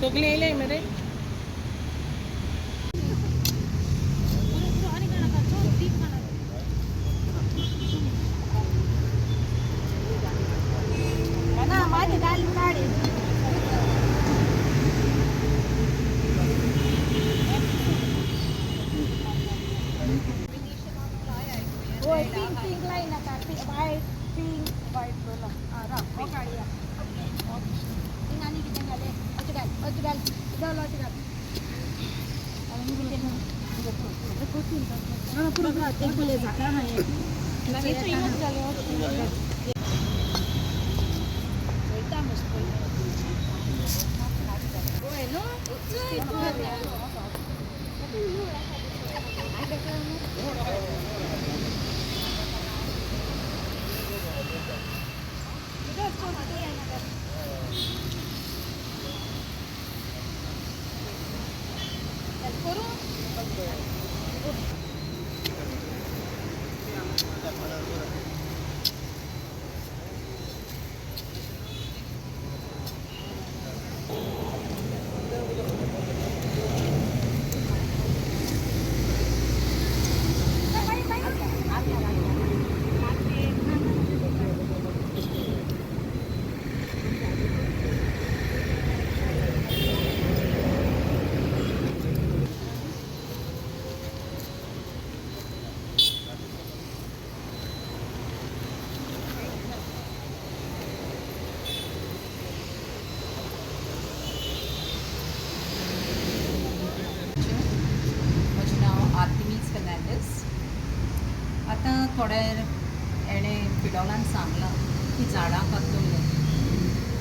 सगळीं येयले मरे. म्हजें नांव आर्टिमीस फर्नांडीस. आतां थोड्या एणें पिडॉलान सांगलां की झाडां कातुल्ले.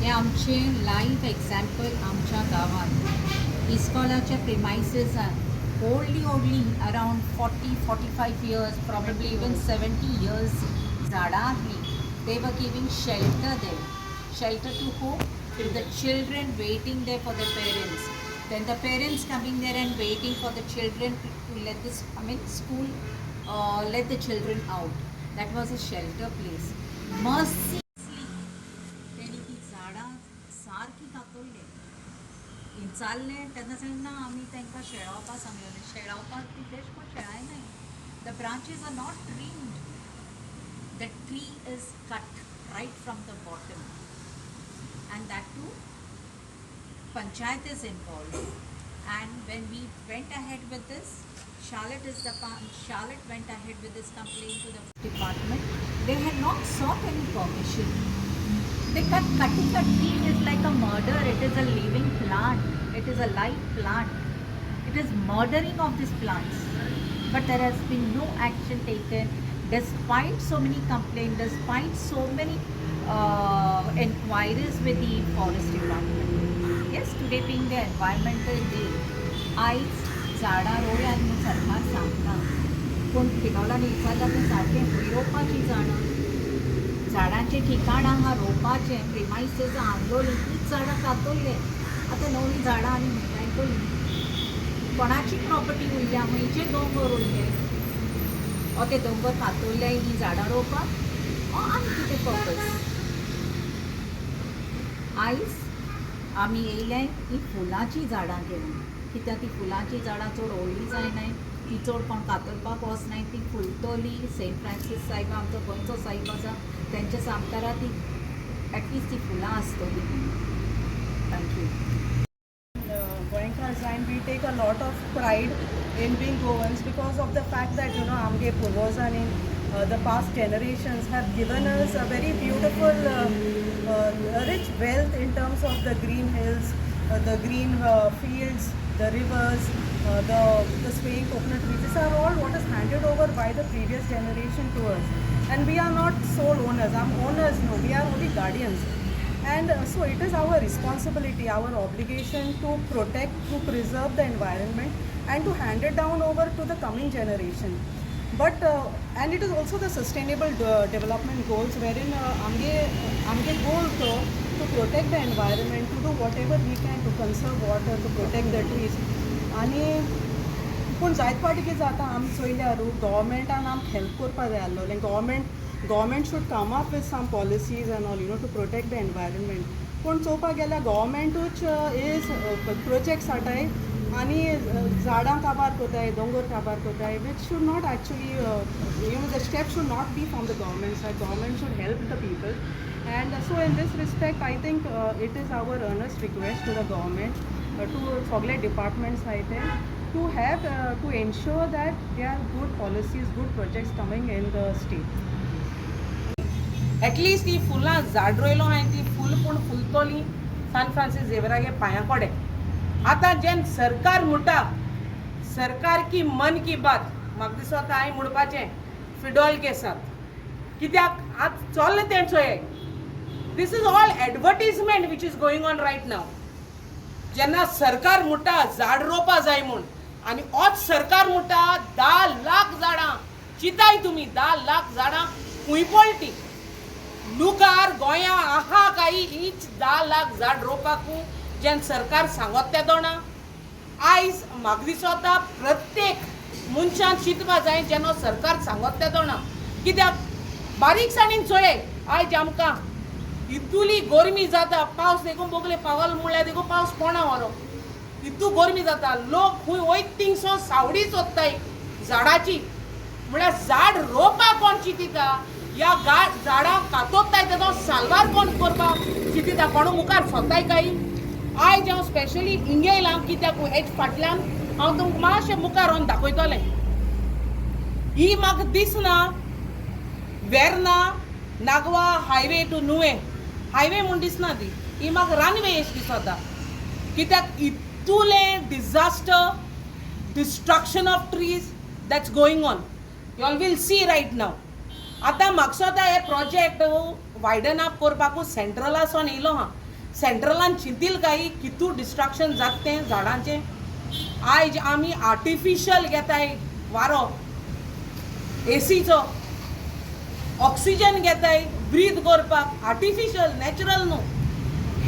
हें आमचें लायव्ह एग्जाम्पल आमच्या गांवांत इस्कॉलाच्या प्रिमायसिसांत ओल्डली around 40-45 years, probably even 70 years झाडां आहलीं. They were giving shelter there. Shelter to who? To the children waiting there for their parents. Then the parents coming there and waiting for the children to let this, school, let the children out. That was a shelter place. Mercilessly, तेणी ती झाडां सारकी कातरले. चालले तेन्ना तेन्ना आमी तांकां शेळावपाक सांगलेलें. शेळावपाक ती तेश कोण शेळायनाय. The branches are not trimmed. The tree is cut right from the bottom. And that too, Panchayat is involved. And when we went ahead with this, Charlotte went ahead with this complaint to the department. They had not sought any permission. Cutting a tree is like a murder. It is a living plant. It is a live plant. It is murdering of these plants. But there has been no action taken, despite so many complaints, despite so many inquiries with the forest department. Yes, today being the environmental day, आयज झाडां रोवयात म्हूण सरकार सांगता. पूण पिडॉलांनी विचारल्यार तें सारकें खंय रोवपाचीं झाडां? झाडांचें ठिकाण आहा रोवपाचें, प्रिमायसीस आंदोलीं, तींच झाडां कातरले. आतां नवीं झाडां आनी म्हणटायतलीं. कोणाची प्रॉपर्टी उरल्या? खंयचे दोंगर उरले? ओ ते दोंगर कातरले हीं झाडां रोवपाक? आनी कितें पर्पज? आयज आमी येयले ही फुलांचीं झाडां घेवन. कित्याक ती फुलांचीं झाडां चड व्हडलीं जायनाय, ती चड कोण कातरपाक वचनाय. ती फुलतलीं. सेंट फ्रांसीस सायब आमचो गोंयचो सायब आसा, तेंच्या सांगतारा ती एटलिस्ट ती फुलां आसतलीं. Thank you. Goenkars, and we take a lot of pride in being Goans because of the fact that आमगे पूर्वजांनी the past generations have given us a very beautiful rich wealth in terms of the green hills, the green fields, the rivers, the swaying coconut trees. These are all what is handed over by the previous generation to us, and we are not sole owners. I'm owners, no, we are only guardians. And so it is our responsibility, our obligation to protect, to preserve the environment and to hand it down over to the coming generation. But and it is also the sustainable development goals wherein amge goal to protect the environment, to do whatever we can to conserve water, to protect the trees. आणि पूण जायत फावटी कितें जाता, आमी चोयल्यारू गव्हर्मेंटान आमकां help करपा जाय आसलो. लायक government government should come up with some policies and all, to protect the environment. पण चोवपाक गेल्यार गव्हर्मेंटूच इज प्रोजेक्ट्स हाडटाय आनी झाडां काबार कोताय, दोंगर काबार कोताय, which should not actually, the step should not be from the government side. Government should help the people. And so in this respect, I think it is our earnest request to the government, to सगळे departments to have, to ensure that there are good policies, good projects coming in the state. At least ती फुलां झाड रोयलो हांवें ती फूल पूण फुलतोली San Francis झेवियरागे पांया कोडे. आतां जेन सरकार म्हणटा सरकार की मन की बात, म्हाका दिसता हांवें म्हणपाचें फिडॉल केसांत, कित्याक आतां चल्लें तें चोय. This is all advertisement which is going on right now. जेन्ना सरकार म्हणटा झाड रोवपा जाय म्हूण आनी होच सरकार म्हणटा 10 लाख झाडां, चिंताय तुमी 10 लाख झाडां खूंय पडटी. लुकार गोंया आहा काय हीच 10 लाख झाड रोवपाकू जेन सरकार सांगत तें दोना. आयज म्हाका दिसता प्रत्येक मनशान चिंतपा जाय जेन्ना सरकार सांगत तें दोना. कित्याक बारीकसाणीन चोय आयज आमकां इतुली गरमी जाता, पावस देखून बोगले पावल म्हळ्यार देखून पावस कोणा व्हरो, इतू गरमी जाता. लोक खूंय वयत थिंगसो सावडी सोदताय झाडाची. म्हळ्यार झाड रोवपाक कोण चिंतिता, या झाडां कातोत्ताय तेजो साल्वार कोण करपाक चिंतिता, कोण मुखार सोदताय काय. आयज हांव स्पेशली हिंगे येयलां कित्याक हेज फाटल्यान हांव तुमकां मातशें मुखार व्हरून दाखयतलें. ही म्हाका दिसना Verna Nagoa highway to Nuvem highway म्हूण दिसना ती, ही म्हाका रनवे अशी दिसता. कित्याक इतुलें disaster, destruction of trees that's going on, you all will see right now. आतां म्हाका सुद्दां हे प्रोजेक्ट वायडन अप करपाकू सेंट्रलासून येयलो हां. सेंट्रलान चिंतील काय कितू डिस्ट्रक्शन जाता तें झाडांचें. आयज आमी आर्टिफिशियल घेताय वारो, एसीचो ऑक्सिजन घेताय ब्रीथ करपाक, आर्टिफिशियल नॅचरल न्हू.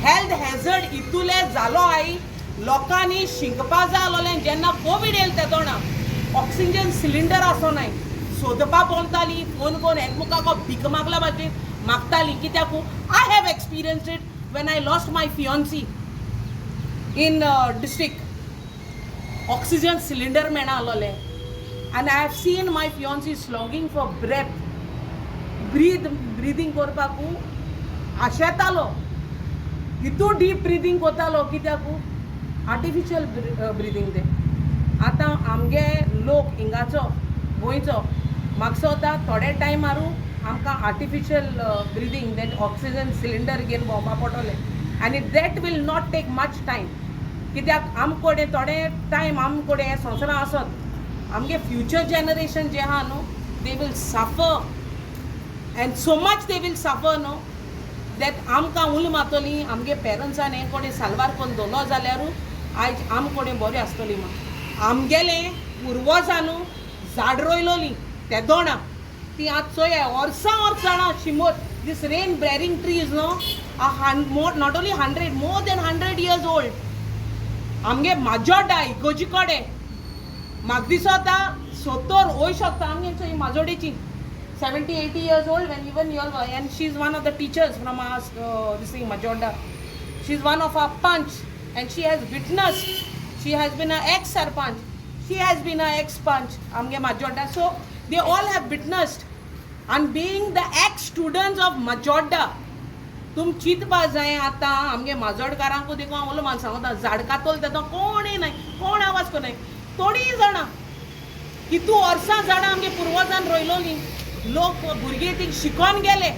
हेल्थ हॅझर्ड इतुले जालो आय. लोकांनी शिंकपा जाय आसलोलें जेन्ना कोवीड येयलें तेदोणा ऑक्सिजन सिलिंडर आसोनाय. सोदपा बोलताली, फोन करून एकमुखाको भीक मागला भाशेन मागताली. कित्याक I have experienced it when I lost my fiancee in district. Oxygen cylinder मेळना आसलोलें आनी I have seen my fiancee slogging for breath. Breathing करपाकू आशेतालो, इतू डीप ब्रिदींग कोतालो कित्याक आर्टिफिशियल ब्रिदींग ते. आतां आमगे लोक हिंगाचो गोंयचो म्हाका दिसता थोडे टायमारू आमकां artificial breathing that oxygen cylinder घेवन भोंवपा पडटलें आनी that will not take much time. कित्याक आम कोडें थोडे टायम आम कोडें हे संवसारा आसत आमगे फ्युचर जनरेशन जे आहा न्हू they will suffer and so much they will suffer न्हू दॅट आमकां उल मातोली. आमगे पेरंट्सान हे कोडें साल्वार करून दवरलो जाल्यारू आयज आम कोडें बरें आसतली. म्हाका आमगेले पुर्वजांनू झाड रोयलोली ते दोणा ती आतां चोया वर्सां जाणां शिमोर. दीस रेन बेरिंग ट्रीज न्हू not only 100 more than 100 years old. आमगे माजोड्डा इगोजी कोडे म्हाका दिसता 70 वय शकता आमगे चोय माजोडेची 70-80 years old when even you all, and she is one of the teachers from our this thing Majorda. She is one of our punch and she has witnessed. She has been an ex-sarpanch. She has been an ex-punch. Amge Majorda. So they all have witnessed. And being the ex-students of Majorda, तुम चिंतपा जाय आतां आमगे माजोडकारांकू देखून हांव उलोवपाक सांगता झाड कातोल तेदो कोणूय नाय, कोण आवाज कोनाय. थोडीं जाणां कितू वर्सां झाडां आमगे पुर्वजान रोयलोलीं. लोक भुरगे ती शिकोन गेले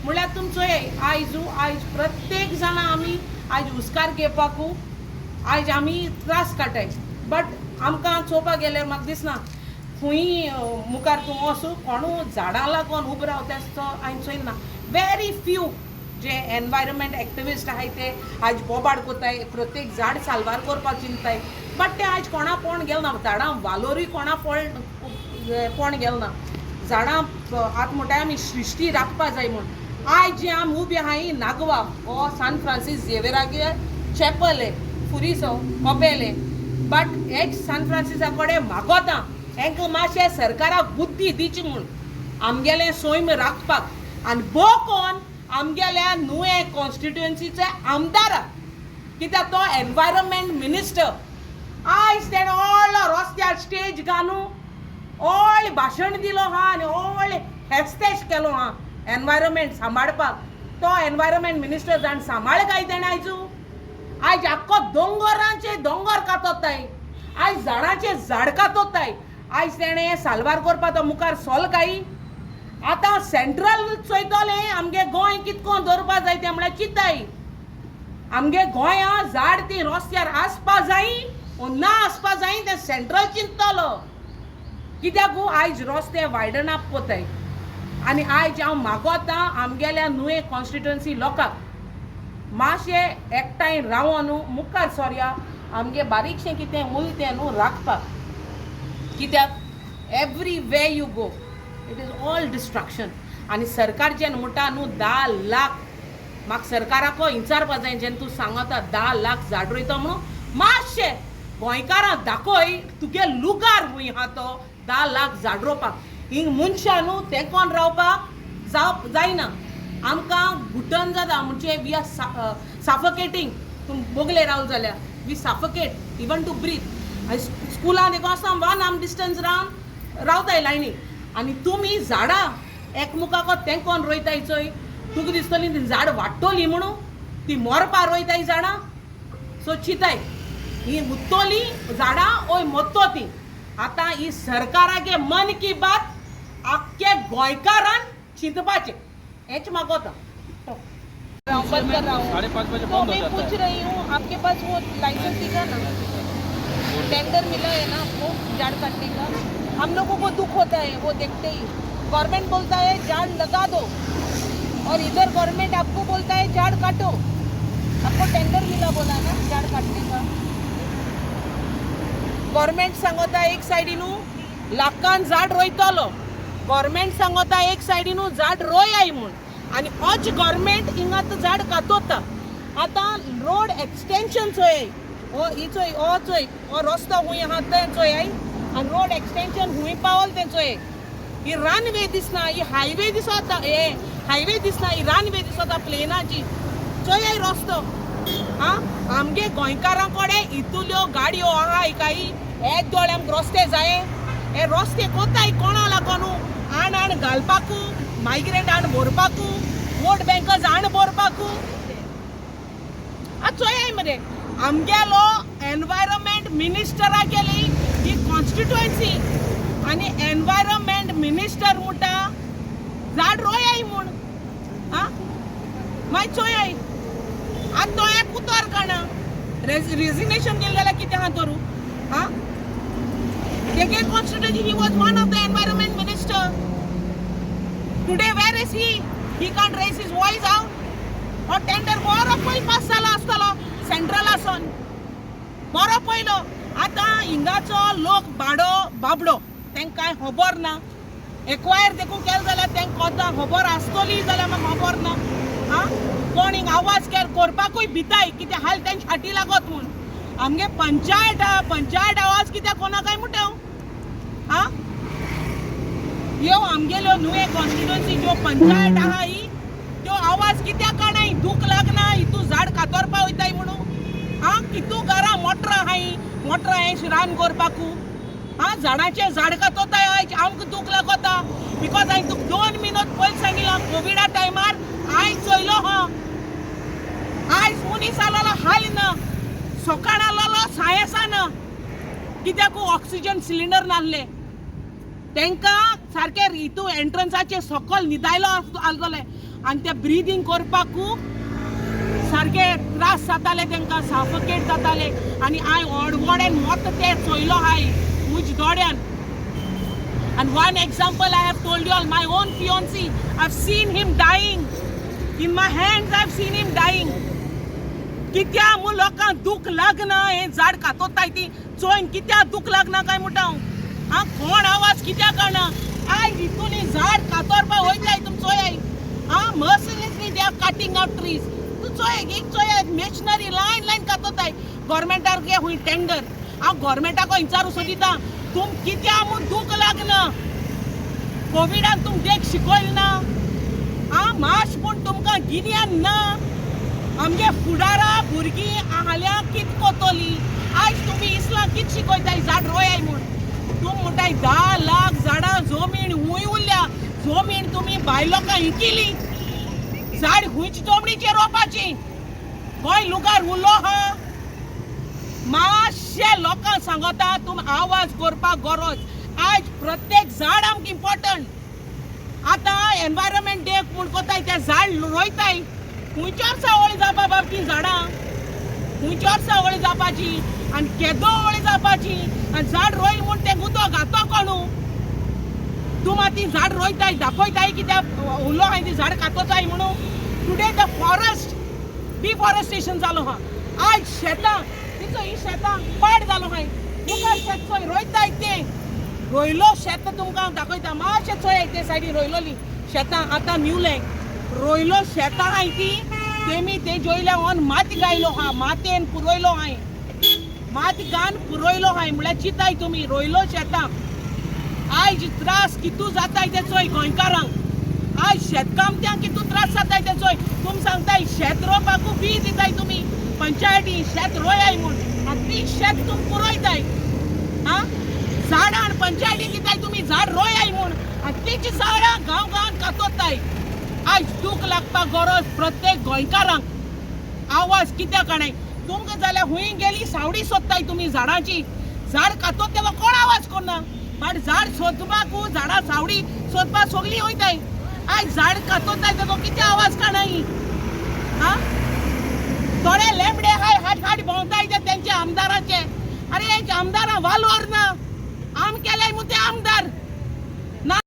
म्हळ्यार तुमचो आयज प्रत्येक जाणां आमी आयज हुस्कार घेवपाकू आयज आमी त्रास काटाय. बट आमकां चोवपाक गेल्यार म्हाका दिसना खूंय मुखार तूं वचूं कोणू झाडां लागून उबो रावता हांवें चोयना. वेरी फ्यू जे एनवायरमेंट एक्टिविस्ट आहाय ते आयज बोबाड कोताय, प्रत्येक झाड साल्वार करपाक चिंताय. बट ते आयज कोणा पोण गेलना, झाडां वालोरूय कोणा पोण गेलना. झाडां आतां म्हणटाय आमी सृश्टी राखपा जाय म्हूण. आयज जे आमी उबे आहाय नागवा हो सान फ्रांसीस झेवियरागे चॅपल हे फुरिसो कोपेले. बट हेच सान फ्रांसिसा कडेन मागोता हेंकां मातशें सरकाराक बुद्धी दिची म्हूण. आमगेले सैम राखपाक आनी भो कोण आमगेल्या नुये कॉन्स्टिट्युएन्सीचे आमदार कित्याक तो एनवायरमेंट मिनिस्टर आयज तेणें व्हडलो रस्त्यार स्टेज घालून व्हडलें भाशण दिलो हा आनी व्हडलें हेस्तेश केलो हा एनवायरमेंट सांबाळपाक तो एनवायरमेंट मिनिस्टर जाण सांबाळ काय तेणें आयज आख्खो दोंगरांचे दोंगर कातोताय आयज झाडांचे झाड कातोताय आयज तेणें साल्वार करपाक तो मुखार सोल काय आतां सेंट्रल चोयतले आमगे गोंय कितको दवरपा जाय तें म्हळ्यार चिंताय आमगे गोंया झाड ती रस्त्यार आसपा जायी वो ना आसपा जायी तें सेंट्रल चिंततलो कित्याक आयज रस्ते वायडनाक पोताय आनी आयज हांव मागोता आमगेल्या नुये कॉन्स्टिट्युएन्सी लोकांक मातशें एकठांय रावन मुखार सरया आमगे बारीकशें कितें उरलें तें न्हू राखपाक कित्याक every way you go it is all destruction आनी सरकार जेन्ना म्हणटा न्हू 10 लाख म्हाका सरकाराक विचारपा जाय जेन्ना तूं सांगता 10 लाख झाड रोयता म्हणून मातशें गोंयकारांक दाखय तुगे लुगार हूंय आहा तो 10 लाख झाड रोवपाक हिंग मनशां न्हू ते कोण रावपाक जायना आमकां घुटन जाता म्हणजे वी आर साफोकेटींग तुम बोगले रावल जाल्यार वी साफोकेट इवन टू ब्रीथ स्कुलान देखून आसता 1 आर्म डिस्टन्स रावन रावताय लायनी आनी तुमी झाडां एकमुखाक तेंकोन रोयताय चोय तुका दिसतली ती झाड वाडटली म्हणून ती मोरपा रोयताय झाडां सो चिंताय ही उत्तोली झाडां ओय मोत्तो ती आतां ही सरकारागे मन की बात आख्खे गोंयकारान चिंतपाचें हेच मागोता तो मैं पूछ रही हूँ आपके पास वो लाइसेंस दिखा ना टेंडर मिला है ना आपको झाड़ काटने का हम लोगों को दुख होता है वो देखते ही गवर्नमेंट बोलता है झाड़ लगा दो और इधर गवर्नमेंट आपको बोलता है झाड़ काटो आपको टेंडर मिला बोला ना झाड़ काटने का गव्हर्मेंट सांगता एक सायडीनू लाखान झाड रोयतलो गव्हर्मेंट सांगता एक सायडीनू झाड रोय म्हूण आनी होच गव्हर्मेंट हिंगा झाड कातोता आतां रोड एक्सटेंशन चोय हो ही चोय हो चोय हो रस्तो हूंय आहा तें चोय आनी रोड एक्सटेंशन हूंय पावल तें चोय ही रनवे दिसना ही हायवे दिसता हायवे दिसना ही रनवे दिसता प्लेनाची चोय रस्तो हा आमगे गोंयकारां कडेन इतल्यो गाडयो आहाय काय एक दोळ्यांक रस्ते जाये हे रस्ते कोताय कोणा लागून आण घालपाकू मायग्रेंट आण भरपाकू वोट बँकर्स आण भरपाकू चोय मरे आमगेलो एनवायरमेंट मिनिस्टरा गेली ही कॉन्स्टिट्युएन्सी आनी एनवायरमेंट मिनिस्टर म्हणटा झाड रोय म्हूण हा मागीर चोय आतां तो एक उतर काणा रेजिग्नेशन केलें जाल्यार कितें आहा करूं हा तेगे constituency he was one of the environment minister today where is he can't raise his voice out हो टेंडर बरो पयलीं पास जालो आसतलो सेंट्रल आसून बरो पयलो आतां हिंगाचो लोक बाबडो तांकां कांय खबर ना एक्वायर देखून केलें जाल्यार तांकां खबर आसतली जाल्यार म्हाका खबर ना हा कोण हिंग आवाज करपाकूय भिताय कितें हाल तेंची फाटी लागत म्हूण आमगे पंचायत आवाज कित्याक कोणा काय म्हणटा हा ह्यो आमगेल्यो नुये कॉन्स्टिट्युएन्सी ज्यो पंचायत आहा ही त्यो आवाज कित्याक काणाय दूख लागना हितू झाड कातरपा वयताय म्हणून हा कितू घरां मोटर आहाय मोटर हें रान करपाकू हा झाडांचे झाड कातोताय आयज आमकां दूख लागता बिकॉज हांवें तुका 2 मिनट पयलीं सांगिल्लो कोविडा टायमार आयज चोयलो हा आयज मनीस आलोलो हाल ना सकाळ आलोलो सायेसा ना कित्याक ऑक्सिजन सिलिंडर नासले तांकां सारके हितू एंट्रन्साचे सकयल न्हिदायलो आसतले आनी ते ब्रिदींग करपाकू सारके त्रास जाताले तांकां साफोकेट जाताले आनी हांवें व्हडव्हडेन मोत ते चोयलो हाय म्हज्या दोळ्यान आनी one example I have told you all my on fiancée I have seen him dying in my hands I have seen him dying कित्या म्हूण लोकांक दूख लागना हें झाड कातोताय ती चोयन कित्याक दूख लागना काय म्हणटा हांव हा कोण आवाज कित्याक काडना आयज हितून झाड कातरपा वयताय तुम चोयाय हा mercilessly they are cutting out trees तूं चोय एक चोय मेशनरी लायन कातोताय गव्हर्मेंटार गे हूंय टेंडर हांव गव्हर्मेंटाक विचारू सोदिता तुम कित्याक म्हूण दूख लागना कोविडान तुमकां शिकयलें ना माश पूण तुमकां गिन्यान ना आमगे फुडारा भुरगीं आहाल्या कित कोतोली आज तुमी इस्लां कित शिकयताय झाड रोयाय म्हूण तुम म्हणटाय 10 लाख झाडां जमीन हूंय उरल्या जमीन तुमी भाय लोकां हिकिली झाड हुंयची जमनीचेर रोवपाची गोंय लुगार उरलो हा मातशे लोकांक सांगता तुम आवाज करपाक गरज आज प्रत्येक झाड आमकां इम्पॉर्टंट आतां एनवायरमेंट डे म्हूण कोताय ते झाड रोयताय खुंयच्या वर्सा वळी जावपा बाबतीं झाडां खुंयच्या वर्सा वळी जावपाची आनी केदो वळी जावपाची आनी झाड रोय म्हूण तें उदक घातो कोणू तूं माती झाड रोयताय दाखयताय कित्याक उलो हांवें ती झाड कातोताय म्हणून टुडे द फॉरेस्ट डिफॉरेस्टेशन जालो हा आज शेतां तिचो ही शेतां पाड जालो हाय मुखार शेत चोय रोयताय तें रोयलो शेत तुमकां दाखयता मातशें चोय ते सायडीन रोयलोली शेतां आतां निवलें रोयलो शेतां हाय ती तेमी ते जोयल्या ऑन माती गायलो हा मातेन पुरोयलो हाय माती गान पुरोयलो हाय म्हळ्यार चिताय तुमी रोयलो शेतां आयज त्रास कितू जाताय ते चोय गोंयकारांक आज शेतकामत्यांक कितू त्रास जाताय ते चोय तुम सांगताय शेत रोवपाकू फी दिताय तुमी पंचायती शेत रोयाय म्हूण आनी ती शेत तुम पुरोयताय झाडां आनी पंचायती दिताय तुमी झाड रोयाय म्हूण आनी तीच झाडां गांव गांवांत कातोताय आज दूख लागपाक गरज प्रत्येक गोंयकारांक आवाज कित्याक काणाय तुमकां जाल्यार हुंय गेली सावडी सोदताय तुमी झाडांची झाड कातोत तेवा कोण आवाज करना बट झाड सोदपाकू झाडां सावडी सोदपाक सगळीं वयताय आज झाड कातोताय तेजो कितें आवाज काणाय थोडे लेंबडे हाट हाट भोंवताय ते तेंचे आमदाराचे अरे आमदारां वालोर ना आम केल्याय म्हूण ते आमदार